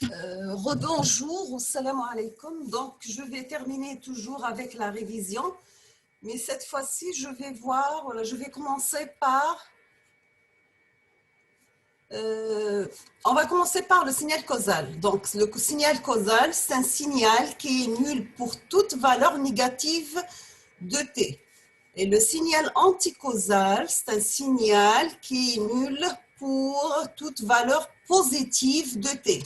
Rebonjour, salam alaikum. Donc, je vais terminer toujours avec la révision. Mais cette fois-ci, je vais voir, voilà, je vais commencer par... on va commencer par le signal causal. Donc, le signal causal, c'est un signal qui est nul pour toute valeur négative de t. Et le signal anticausal, c'est un signal qui est nul pour toute valeur positive de t.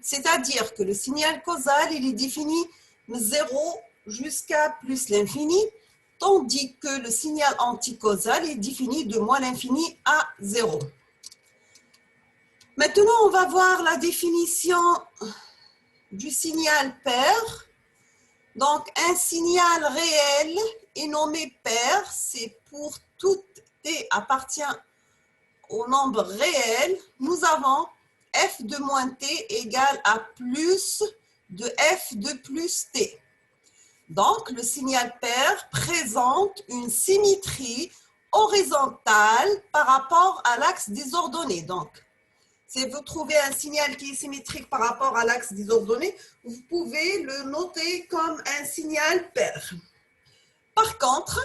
C'est-à-dire que le signal causal, il est défini de 0 jusqu'à plus l'infini, tandis que le signal anticausal est défini de moins l'infini à 0. Maintenant, on va voir la définition du signal pair. Donc, un signal réel est nommé pair, c'est pour tout t appartient au nombre réel. Nous avons f de moins t égale à plus de f de plus t. Donc, le signal pair présente une symétrie horizontale par rapport à l'axe des ordonnées. Donc, si vous trouvez un signal qui est symétrique par rapport à l'axe des ordonnées, vous pouvez le noter comme un signal pair. Par contre,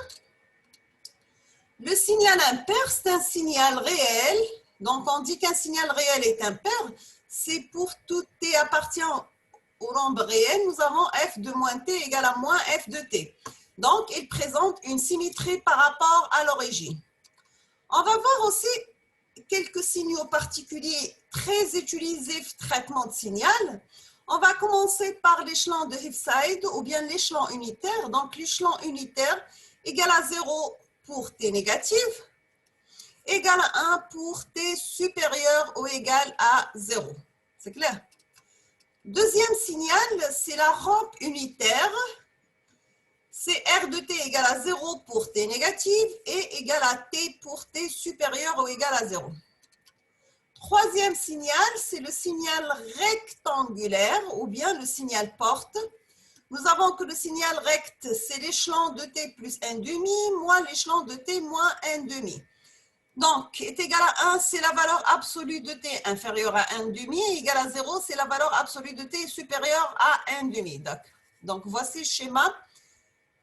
le signal impair, c'est un signal réel. Donc, on dit qu'un signal réel est impair. C'est pour tout t appartient au nombre réel. Nous avons f de moins t égale à moins f de t. Donc, il présente une symétrie par rapport à l'origine. On va voir aussi quelques signaux particuliers très utilisés au traitement de signal. On va commencer par l'échelon de Hifside ou bien l'échelon unitaire. Donc, l'échelon unitaire égale à 0 pour t négatif, égale à 1 pour t supérieur ou égal à 0. C'est clair? Deuxième signal, c'est la rampe unitaire. C'est R de t égale à 0 pour t négative et égal à t pour t supérieur ou égal à 0. Troisième signal, c'est le signal rectangulaire ou bien le signal porte. Nous avons que le signal rect, c'est l'échelon de t plus 1,5 moins l'échelon de t moins 1,5. Donc, est égal à 1, c'est la valeur absolue de t inférieure à 1,5. Égal à 0, c'est la valeur absolue de t supérieure à 1,5. Donc, voici le schéma.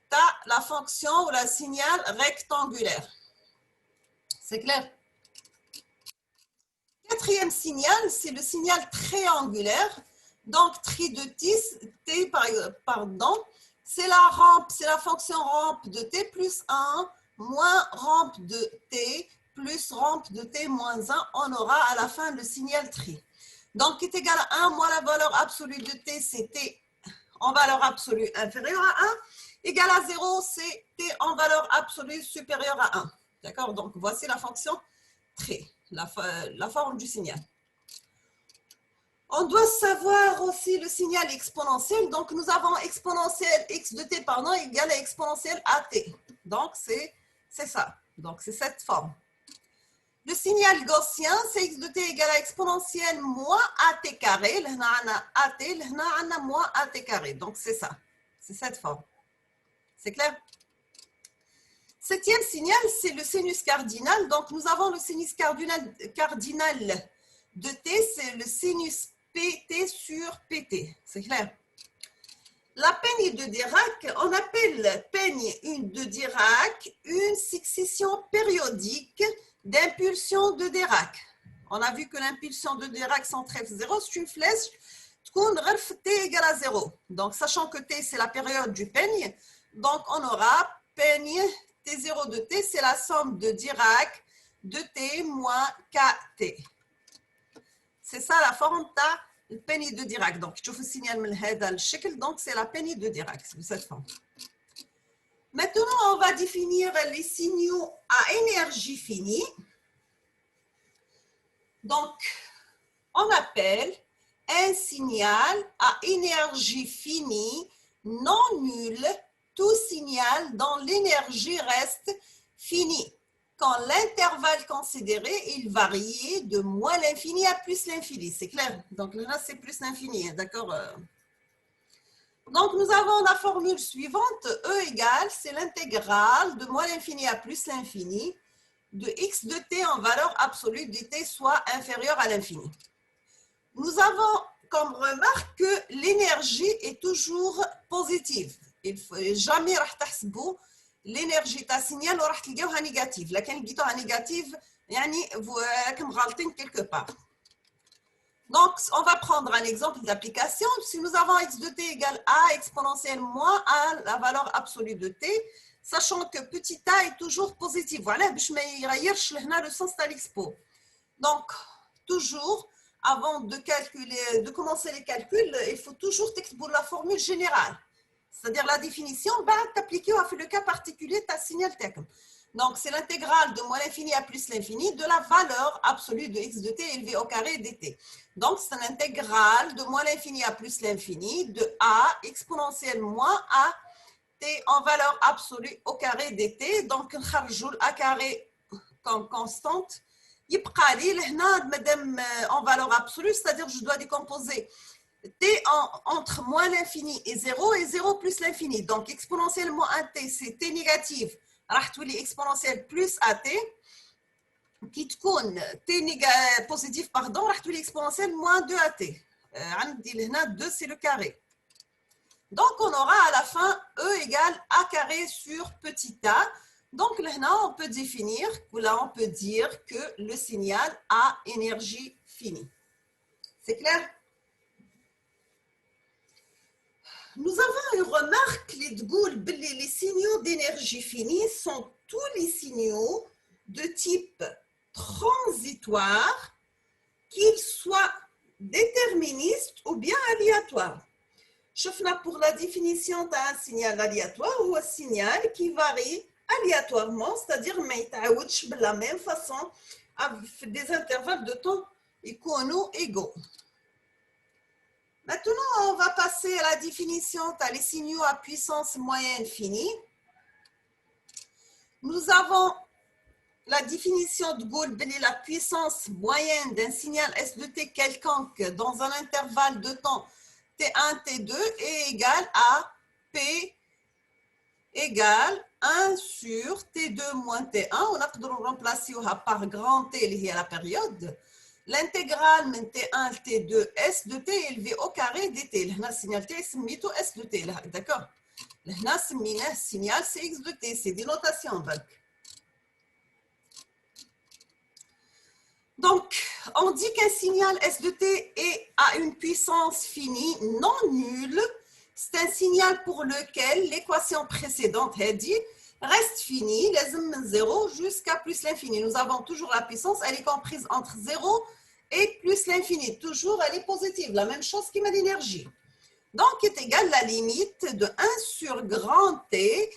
Tu as la fonction ou le signal rectangulaire. C'est clair? Quatrième signal, c'est le signal triangulaire. Donc, tri de t, pardon, c'est la rampe, c'est la fonction rampe de t plus 1 moins rampe de t plus rampe de t moins 1. On aura à la fin le signal tri. Donc, est égal à 1 moins la valeur absolue de t, c'est t en valeur absolue inférieure à 1. Égal à 0, c'est t en valeur absolue supérieure à 1. D'accord? Donc, voici la fonction tri, la forme du signal. On doit savoir aussi le signal exponentiel. Donc, nous avons exponentielle x de t pardon, égale à exponentielle at. Donc, c'est ça. Donc, c'est cette forme. Le signal gaussien, c'est x de t égale à exponentielle moins at carré. Là, on a at, là, on a moins at carré. Donc, c'est ça. C'est cette forme. C'est clair? Septième signal, c'est le sinus cardinal. Donc, nous avons le sinus cardinal de t, c'est le sinus pt sur pt. C'est clair? La peigne de Dirac, on appelle peigne de Dirac une succession périodique d'impulsions de Dirac. On a vu que l'impulsion de Dirac centrée 0, c'est une flèche t égale à 0. Donc, sachant que t, c'est la période du peigne, donc on aura peigne t0 de t, c'est la somme de Dirac de t moins kt. C'est ça la forme de peigne de Dirac. Donc, je vous signale donc c'est la peigne de Dirac, c'est cette forme. Maintenant, on va définir les signaux à énergie finie. Donc, on appelle un signal à énergie finie non nul tout signal dont l'énergie reste finie. Quand l'intervalle considéré, il varie de moins l'infini à plus l'infini. C'est clair? Donc là, c'est plus l'infini. D'accord? Donc, nous avons la formule suivante. E égale, c'est l'intégrale de moins l'infini à plus l'infini de x de t en valeur absolue de t soit inférieur à l'infini. Nous avons comme remarque que l'énergie est toujours positive. Il faut jamais راح تحسبوا l'énergie تاع signal وراح تلقاوها négative. لكن لقيتوها négative يعني راكم غالطين quelque part. Donc, on va prendre un exemple d'application. Si nous avons x de t égale a exponentielle moins a, la valeur absolue de t, sachant que petit a est toujours positif. Voilà, باش ما يغيرش لهنا le sens تاع l'expo. Donc, toujours, avant de commencer les calculs, il faut toujours pour la formule générale. C'est-à-dire la définition va t'appliquer le cas particulier de ta signal TECM. Donc, c'est l'intégrale de moins l'infini à plus l'infini de la valeur absolue de x de t élevé au carré dt. Donc, c'est une intégrale de moins l'infini à plus l'infini de a exponentielle moins a t en valeur absolue au carré dt. Donc, a carré comme constante. يبقى لي لهنا مادام en valeur absolue, c'est-à-dire je dois décomposer t entre moins l'infini et 0 plus l'infini. Donc, exponentielle moins 1t, c'est t négative. راح تولي exponentielle plus at. كي تكون t positif, pardon, راح تولي exponentielle moins 2at. عندي لهنا 2, c'est le carré. Donc, on aura à la fin e égale a carré sur petit a. Donc, là, on peut définir, là, on peut dire que le signal a énergie finie. C'est clair? Nous avons une remarque, les signaux d'énergie finie sont tous les signaux de type transitoire, qu'ils soient déterministes ou bien aléatoires. Chauffna pour la définition d'un signal aléatoire ou un signal qui varie aléatoirement, c'est-à-dire de la même façon avec des intervalles de temps égaux. Maintenant, on va passer à la définition des signaux à puissance moyenne finie. Nous avons la définition de Gould, la puissance moyenne d'un signal S de t quelconque dans un intervalle de temps T1, T2 est égal à P égale 1 sur T2 moins T1. On a pu remplacer par grand T lié à la période. L'intégrale de T1 T2 S de T élevé au carré dt. Le signal T est mito S de T. D'accord? Le signal c'est X de T. C'est des notations. Donc, on dit qu'un signal S de T a une puissance finie non nulle. C'est un signal pour lequel l'équation précédente a dit reste finie, les 0 jusqu'à plus l'infini. Nous avons toujours la puissance, elle est comprise entre 0 et plus l'infini. Toujours, elle est positive, la même chose qui met l'énergie. Donc, est égale la limite de 1 sur grand T.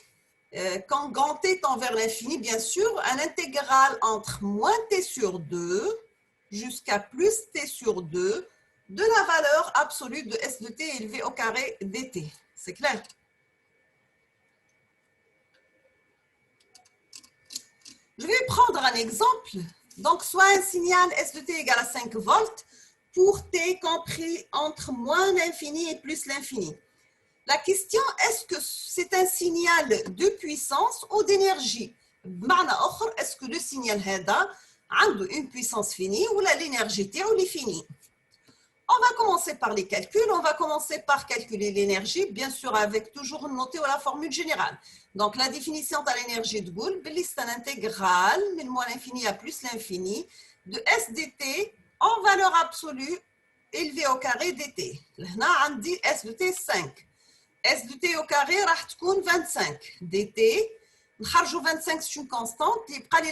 Quand grand T tend vers l'infini, bien sûr, un intégral entre moins T sur 2 jusqu'à plus T sur 2 de la valeur absolue de S de T élevée au carré dt. C'est clair? Je vais prendre un exemple. Donc, soit un signal S de T égale à 5 volts pour T compris entre moins l'infini et plus l'infini. La question, est-ce que c'est un signal de puissance ou d'énergie? Est-ce que le signal a une puissance finie ou l'énergie T ou est finie? On va commencer par les calculs. On va commencer par calculer l'énergie, bien sûr avec toujours noté la formule générale. Donc, la définition de l'énergie de Gould, c'est un intégral, mais moins l'infini à plus l'infini, de S dt en valeur absolue élevée au carré dt. Là, on dit S de T 5. S de T au carré, راح تكون 25 dt. نخرجوا 25, c'est une constante.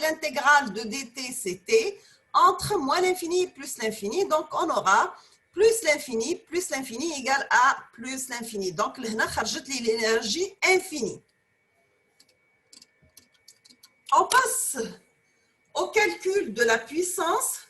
L'intégrale de dt, c'est T, entre moins l'infini et plus l'infini. Donc, on aura plus l'infini égale à plus l'infini. Donc, là, خرجت لي l'énergie infinie. On passe au calcul de la puissance.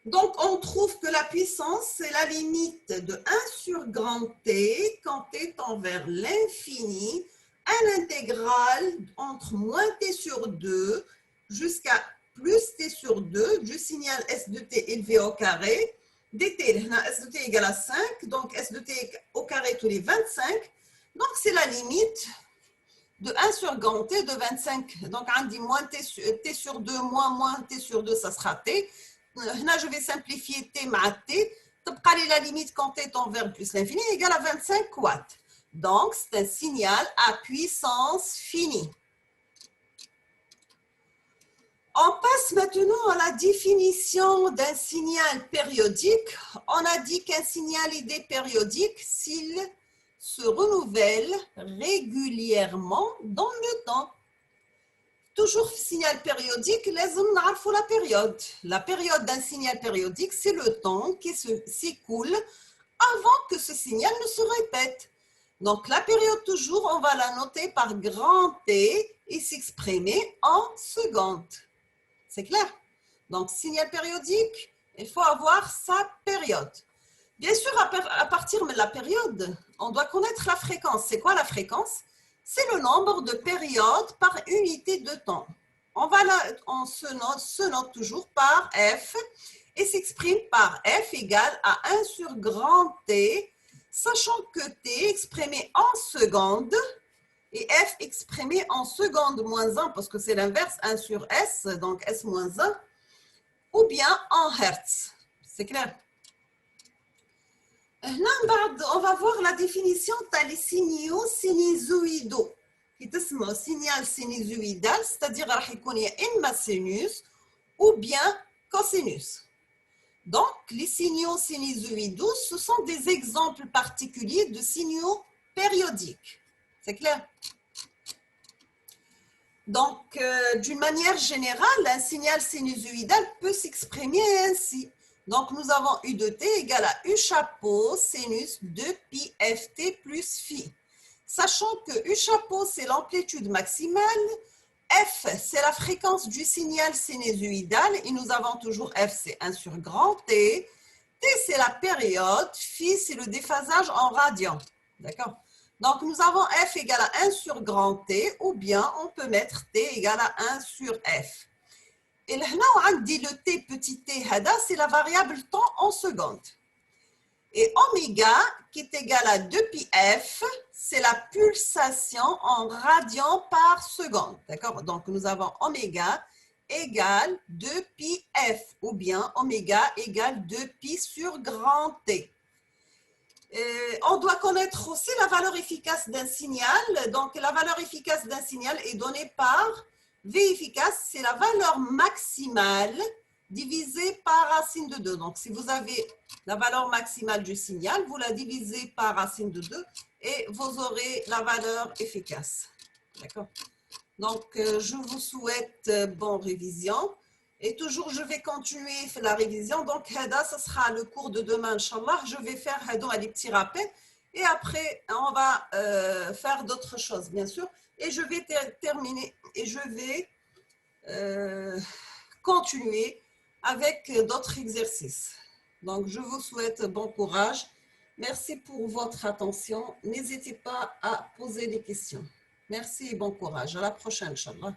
Donc, on trouve que la puissance, c'est la limite de 1 sur grand T quand T tend vers l'infini, un intégral entre moins T sur 2 jusqu'à plus T sur 2 du signal S de T élevé au carré dt. S de T égale à 5, donc S de T au carré tous les 25. Donc, c'est la limite de 1 sur grand T de 25. Donc, on dit moins T sur 2 moins T sur 2, ça sera T. Là, je vais simplifier T ma T. la limite comptée ton verbe plus l'infini égale à 25 watts. Donc, c'est un signal à puissance finie. On passe maintenant à la définition d'un signal périodique. On a dit qu'un signal est périodique s'il se renouvelle régulièrement dans le temps. Toujours signal périodique, لازم نعرفوا la période. La période d'un signal périodique, c'est le temps qui s'écoule avant que ce signal ne se répète. Donc, la période, toujours, on va la noter par grand T et s'exprimer en secondes. C'est clair? Donc, signal périodique, il faut avoir sa période. Bien sûr, à partir de la période, on doit connaître la fréquence. C'est quoi la fréquence? C'est le nombre de périodes par unité de temps. On se note toujours par F et s'exprime par F égale à 1 sur grand T, sachant que T exprimé en secondes et F exprimé en secondes moins 1, parce que c'est l'inverse, 1 sur S, donc S moins 1, ou bien en Hertz. C'est clair? On va voir la définition des signaux sinusoïdaux. qui تسمى signal sinusoïdal, c'est-à-dire راح يكون يا إما sinus ou bien cosinus. Donc, les signaux sinusoïdaux, ce sont des exemples particuliers de signaux périodiques. C'est clair? Donc, d'une manière générale, un signal sinusoïdal peut s'exprimer ainsi. Donc, nous avons U de T égale à U chapeau sinus de pi ft plus phi. Sachant que U chapeau, c'est l'amplitude maximale, F, c'est la fréquence du signal sinusoïdal, et nous avons toujours F, c'est 1 sur grand T. T, c'est la période, phi, c'est le déphasage en radians. D'accord? Donc, nous avons F égale à 1 sur grand T, ou bien on peut mettre T égale à 1 sur F. Et là, on dit le T petit t, c'est la variable temps en secondes. Et oméga, qui est égal à 2πf, c'est la pulsation en radians par seconde. D'accord? Donc, nous avons oméga égale 2πf, ou bien oméga égale 2π sur grand T. On doit connaître aussi la valeur efficace d'un signal. Donc, la valeur efficace d'un signal est donnée par V efficace, c'est la valeur maximale divisée par racine de 2. Donc, si vous avez la valeur maximale du signal, vous la divisez par racine de 2 et vous aurez la valeur efficace. D'accord? Donc, je vous souhaite bonne révision. Et toujours, je vais continuer la révision. Donc, ce sera le cours de demain, Inch'Allah. Je vais faire des petits rappels. Et après, on va faire d'autres choses, bien sûr. Et je vais terminer et je vais continuer avec d'autres exercices. Donc, je vous souhaite bon courage. Merci pour votre attention. N'hésitez pas à poser des questions. Merci et bon courage. À la prochaine, Inch'Allah.